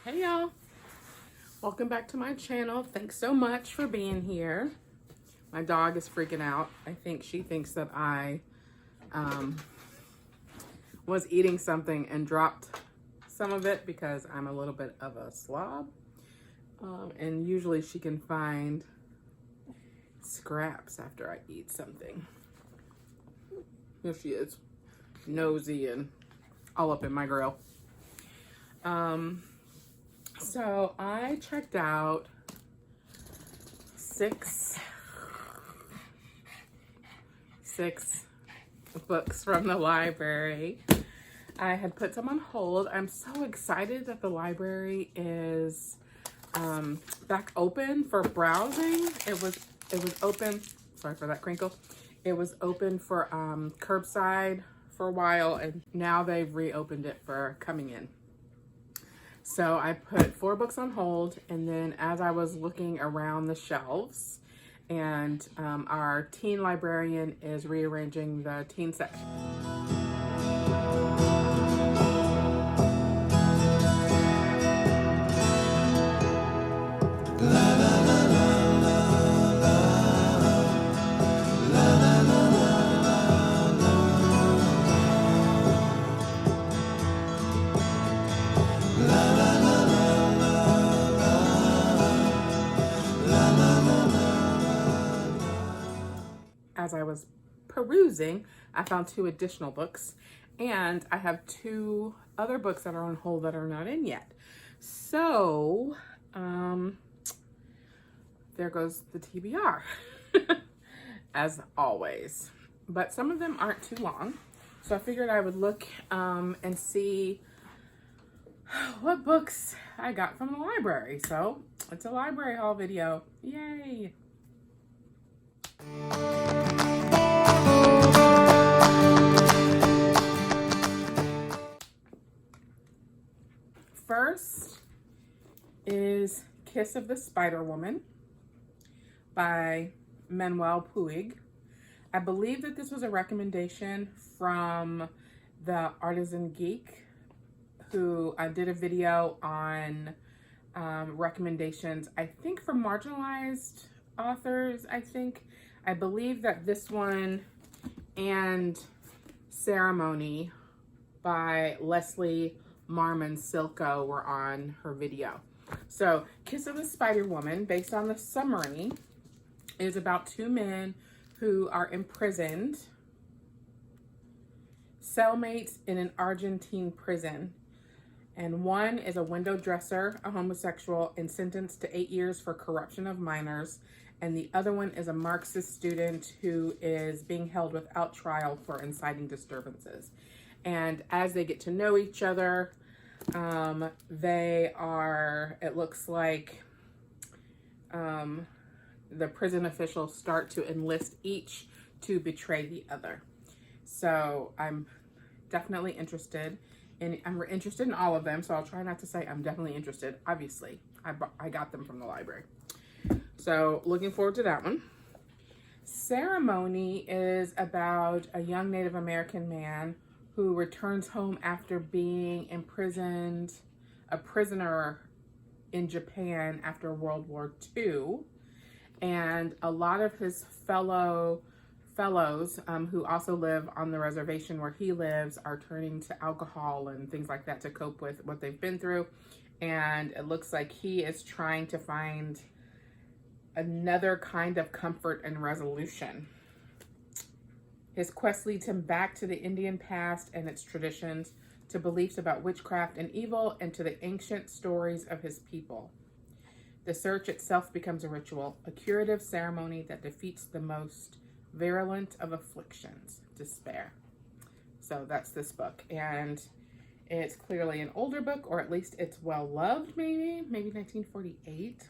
Hey y'all, welcome back to my channel. Thanks so much for being here. My dog is freaking out. I think she thinks that I was eating something and dropped some of it because I'm a little bit of a slob. And usually she can find scraps after I eat something. Here she is, nosy and all up in my grill. So I checked out six books from the library. I had put some on hold. I'm so excited that the library is back open for browsing. It was open, sorry for that crinkle. It was open for curbside for a while, and now they've reopened it for coming in. So I put 4 books on hold, and then as I was looking around the shelves, and our teen librarian is rearranging the teen section. As I was perusing, I found 2 additional books, and I have 2 other books that are on hold that are not in yet. So, there goes the TBR, as always. But some of them aren't too long, so I figured I would look and see what books I got from the library. So, it's a library haul video. Yay! First is Kiss of the Spider Woman by Manuel Puig. I believe that this was a recommendation from the Artisan Geek, who did a video on recommendations, I think from marginalized authors, I believe that this one and Ceremony by Leslie Marmon Silko were on her video. So Kiss of the Spider Woman, based on the summary, is about 2 men who are imprisoned, cellmates in an Argentine prison. And one is a window dresser, a homosexual, and sentenced to 8 years for corruption of minors. And the other one is a Marxist student who is being held without trial for inciting disturbances. And as they get to know each other, it looks like the prison officials start to enlist each to betray the other. So I'm definitely interested. And I'm interested in all of them, so I'll try not to say I'm definitely interested. Obviously, I got them from the library. So looking forward to that one. Ceremony is about a young Native American man who returns home after being imprisoned, a prisoner in Japan after World War II. And a lot of his fellows who also live on the reservation where he lives are turning to alcohol and things like that to cope with what they've been through. And it looks like he is trying to find another kind of comfort and resolution. His quest leads him back to the Indian past and its traditions, to beliefs about witchcraft and evil, and to the ancient stories of his people. The search itself becomes a ritual, a curative ceremony that defeats the most virulent of afflictions, despair. So that's this book, and it's clearly an older book, or at least it's well loved. Maybe 1948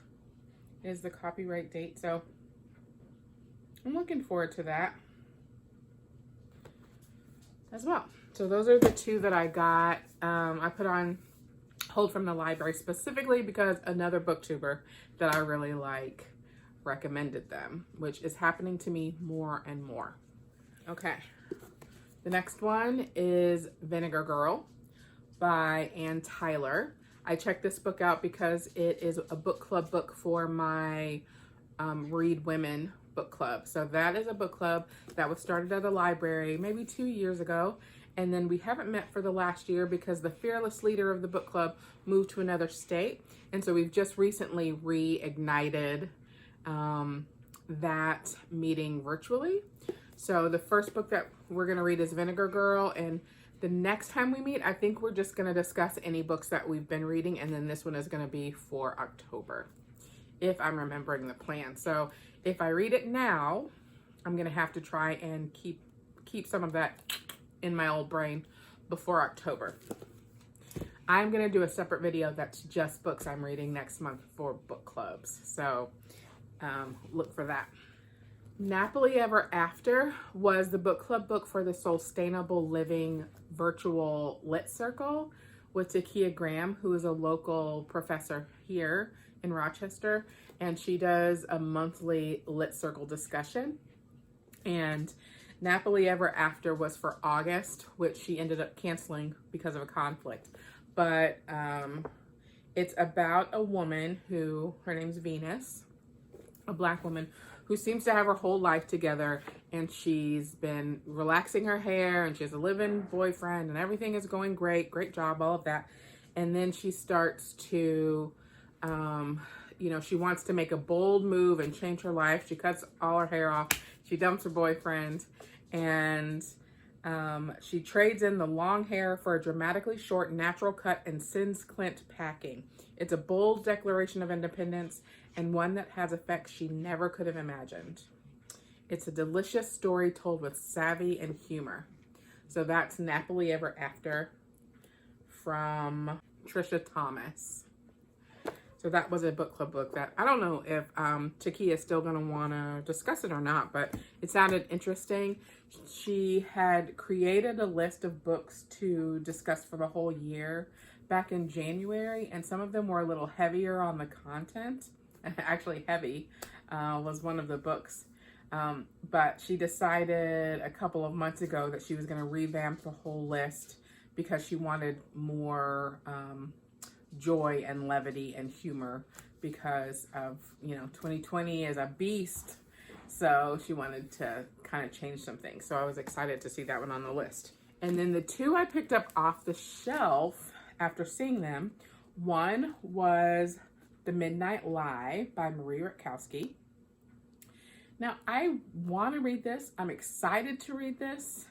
is the copyright date, so I'm looking forward to that as well. So those are the 2 that I got. I put on hold from the library specifically because another booktuber that I really like recommended them, which is happening to me more and more. Okay, the next one is Vinegar Girl by Ann Tyler. I checked this book out because it is a book club book for my Read Women book club. So that is a book club that was started at a library maybe 2 years ago. And then we haven't met for the last year because the fearless leader of the book club moved to another state. And so we've just recently reignited that meeting virtually. So the first book that we're going to read is Vinegar Girl. And the next time we meet, I think we're just going to discuss any books that we've been reading. And then this one is going to be for October, if I'm remembering the plan. So if I read it now, I'm going to have to try and keep some of that in my old brain before October. I'm going to do a separate video that's just books I'm reading next month for book clubs. So look for that. Nappily Ever After was the book club book for the Sustainable Living Virtual Lit Circle with Takia Graham, who is a local professor here in Rochester, and she does a monthly Lit Circle discussion. And Nappily Ever After was for August, which she ended up canceling because of a conflict. But it's about a woman who, her name's Venus, a Black woman who seems to have her whole life together, and she's been relaxing her hair, and she has a live-in boyfriend, and everything is going great, great job, all of that. And then she starts to, she wants to make a bold move and change her life. She cuts all her hair off. She dumps her boyfriend, and she trades in the long hair for a dramatically short, natural cut and sins Clint packing. It's a bold declaration of independence and one that has effects she never could have imagined. It's a delicious story told with savvy and humor. So that's Nappily Ever After from Trisha Thomas. So that was a book club book that I don't know if Takia is still going to want to discuss it or not, but it sounded interesting. She had created a list of books to discuss for the whole year back in January, and some of them were a little heavier on the content. Actually, Heavy was one of the books. But she decided a couple of months ago that she was going to revamp the whole list because she wanted more joy and levity and humor because of, 2020 is a beast. So she wanted to kind of change some things. So I was excited to see that one on the list. And then the two I picked up off the shelf after seeing them, one was The Midnight Lie by Marie Rutkowski. Now, I want to read this. I'm excited to read this.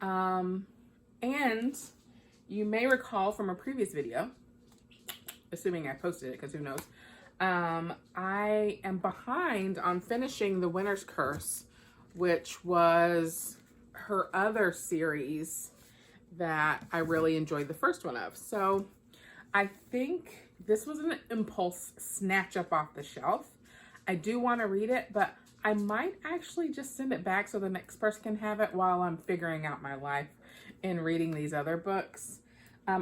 And you may recall from a previous video, assuming I posted it, because who knows, I am behind on finishing The Winter's Curse, which was her other series that I really enjoyed the first one of. So I think this was an impulse snatch up off the shelf. I do want to read it, but I might actually just send it back so the next person can have it while I'm figuring out my life and reading these other books.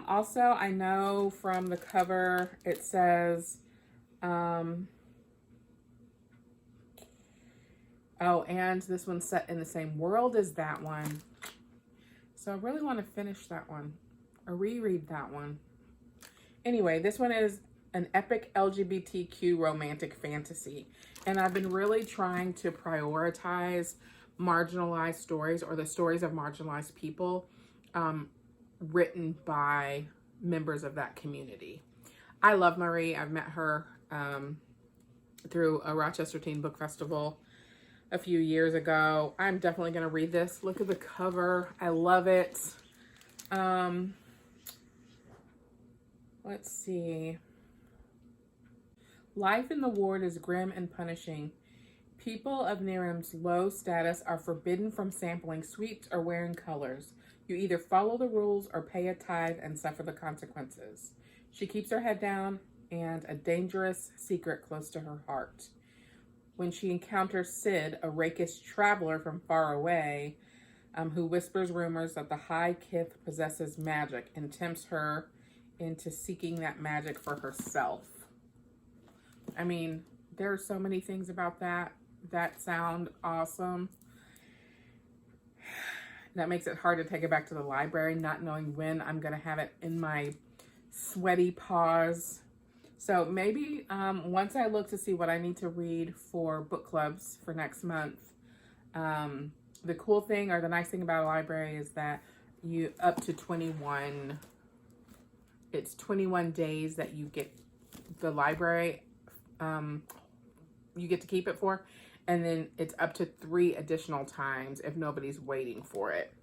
Also, I know from the cover it says, and this one's set in the same world as that one. So I really want to finish that one or reread that one. Anyway, this one is an epic LGBTQ romantic fantasy. And I've been really trying to prioritize marginalized stories or the stories of marginalized people written by members of that community. I love Marie. I've met her through a Rochester Teen Book Festival a few years ago. I'm definitely going to read this. Look at the cover. I love it. Let's see. Life in the ward is grim and punishing. People of Niram's low status are forbidden from sampling sweets or wearing colors. You either follow the rules or pay a tithe and suffer the consequences. She keeps her head down and a dangerous secret close to her heart. When she encounters Sid, a rakish traveler from far away, who whispers rumors that the High Kith possesses magic and tempts her into seeking that magic for herself. I mean, there are so many things about that sound awesome. That makes it hard to take it back to the library, not knowing when I'm going to have it in my sweaty paws. So maybe once I look to see what I need to read for book clubs for next month, the cool thing or the nice thing about a library is that you up to 21, it's 21 days that you get the library, you get to keep it for, and then it's up to 3 additional times if nobody's waiting for it.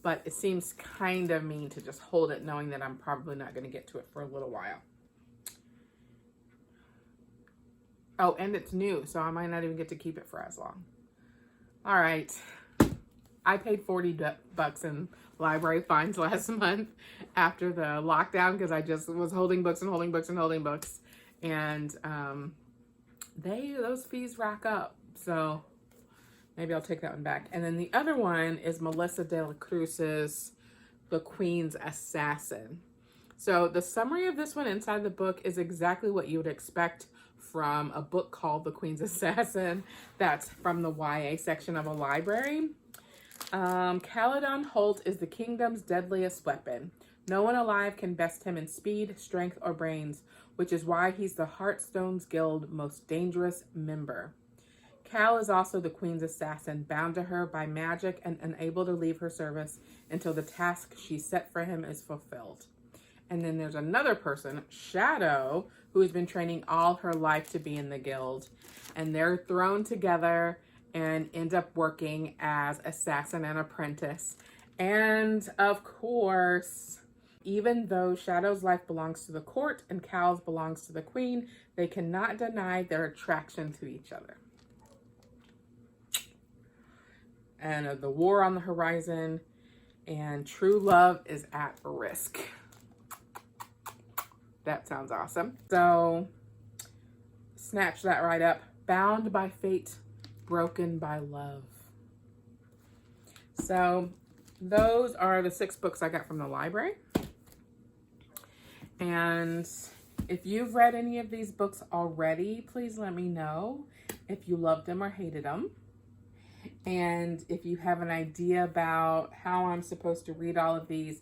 But it seems kind of mean to just hold it knowing that I'm probably not going to get to it for a little while. Oh, and it's new, so I might not even get to keep it for as long. All right. I paid $40 in library fines last month after the lockdown because I just was holding books and holding books and holding books. And those fees rack up. So maybe I'll take that one back. And then the other one is Melissa de la Cruz's The Queen's Assassin. So the summary of this one inside the book is exactly what you would expect from a book called The Queen's Assassin. That's from the YA section of a library. Caledon Holt is the kingdom's deadliest weapon. No one alive can best him in speed, strength, or brains, which is why he's the Heartstone's Guild most dangerous member. Cal is also the Queen's assassin, bound to her by magic and unable to leave her service until the task she set for him is fulfilled. And then there's another person, Shadow, who has been training all her life to be in the guild. And they're thrown together and end up working as assassin and apprentice. And of course, even though Shadow's life belongs to the court and Cal's belongs to the queen, they cannot deny their attraction to each other. And the war on the horizon, and true love is at risk. That sounds awesome. So, snatch that right up. Bound by fate, broken by love. So, those are the 6 books I got from the library. And if you've read any of these books already, please let me know if you loved them or hated them. And if you have an idea about how I'm supposed to read all of these,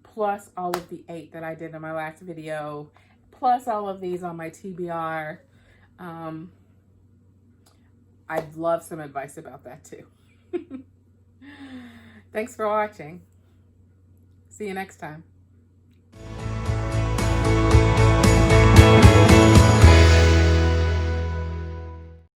plus all of the 8 that I did in my last video, plus all of these on my TBR, I'd love some advice about that too. Thanks for watching. See you next time.